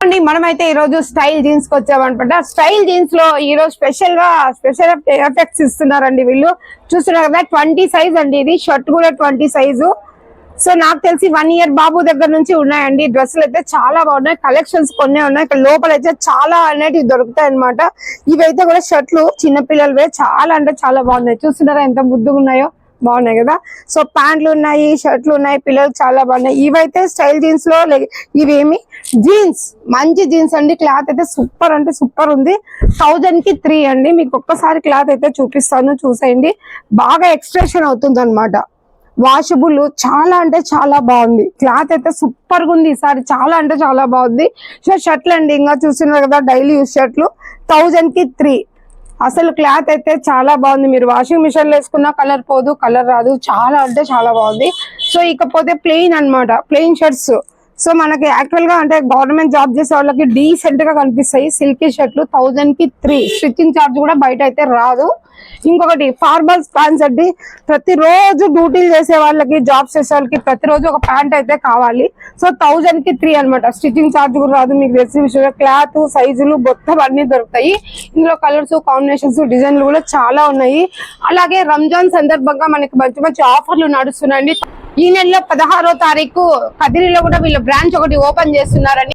మనమైతే ఈ రోజు స్టైల్ జీన్స్ కి వచ్చామన్నమాట. స్టైల్ జీన్స్ లో ఈ రోజు స్పెషల్ ఎఫెక్ట్స్ ఇస్తున్నారండి వీళ్ళు. చూస్తున్నారు కదా 20 సైజ్ అండి. ఇది షర్ట్ కూడా 20 సైజు. సో నాకు తెలిసి 1 ఇయర్ బాబు దగ్గర నుంచి ఉన్నాయండి. డ్రెస్సులు అయితే చాలా బాగున్నాయి. కలెక్షన్స్ కొన్ని ఉన్నాయి. ఇక్కడ లోపల అయితే చాలా అనేటివి దొరుకుతాయి అనమాట. ఇవైతే కూడా షర్ట్లు చిన్నపిల్లలవే చాలా అంటే చాలా బాగున్నాయి. చూస్తున్నారా ఎంత ముద్దుగా ఉన్నాయో, బాగున్నాయి కదా. సో ప్యాంట్లు ఉన్నాయి, షర్ట్లు ఉన్నాయి, పిల్లలు చాలా బాగున్నాయి. ఇవైతే స్టైల్ జీన్స్ లో ఇవేమి జీన్స్, మంచి జీన్స్ అండి. క్లాత్ అయితే సూపర్ అంటే సూపర్ ఉంది. 1000 కి 3 అండి. మీకు ఒక్కసారి క్లాత్ అయితే చూపిస్తాను, చూసేయండి. బాగా ఎక్స్ప్రెషన్ అవుతుంది అనమాట. వాషబుల్, చాలా అంటే చాలా బాగుంది. క్లాత్ అయితే సూపర్ గా ఉంది ఈసారి, చాలా అంటే చాలా బాగుంది. సో షర్ట్లు అండి, ఇంకా చూస్తున్నారు కదా డైలీ యూస్ షర్ట్లు. 1000 కి 3. అసలు క్లాత్ అయితే చాలా బాగుంది. మీరు వాషింగ్ మిషన్ లో వేసుకున్న కలర్ పోదు, కలర్ రాదు. చాలా అంటే చాలా బాగుంది. సో ఇకపోతే ప్లెయిన్ అన్నమాట, ప్లెయిన్ షర్ట్స్. సో మనకి యాక్చువల్ గా అంటే గవర్నమెంట్ జాబ్ చేసే వాళ్ళకి డీసెంట్ గా కనిపిస్తాయి సిల్కీ షర్ట్లు. 1000 కి 3. స్టిచ్చింగ్ ఛార్జ్ కూడా బయట అయితే రాదు. ఇంకొకటి ఫార్మల్స్ ప్యాంట్స్ అండి. ప్రతిరోజు డ్యూటీలు చేసే వాళ్ళకి, జాబ్స్ చేసే వాళ్ళకి ప్రతిరోజు ఒక ప్యాంట్ అయితే కావాలి. సో 1000 కి 3 అనమాట. స్టిచ్చింగ్ ఛార్జ్ కూడా రాదు. మీకు తెలిసిన విషయం, క్లాత్ సైజులు మొత్తం అన్ని దొరుకుతాయి. ఇందులో కలర్స్, కాంబినేషన్స్, డిజైన్లు కూడా చాలా ఉన్నాయి. అలాగే రంజాన్ సందర్భంగా మనకి మంచి మంచి ఆఫర్లు నడుస్తున్నాయండి. ఈ నెలలో 16వ తారీఖు కదిరిలో కూడా వీళ్ళ బ్రాంచ్ ఒకటి ఓపెన్ చేస్తున్నారని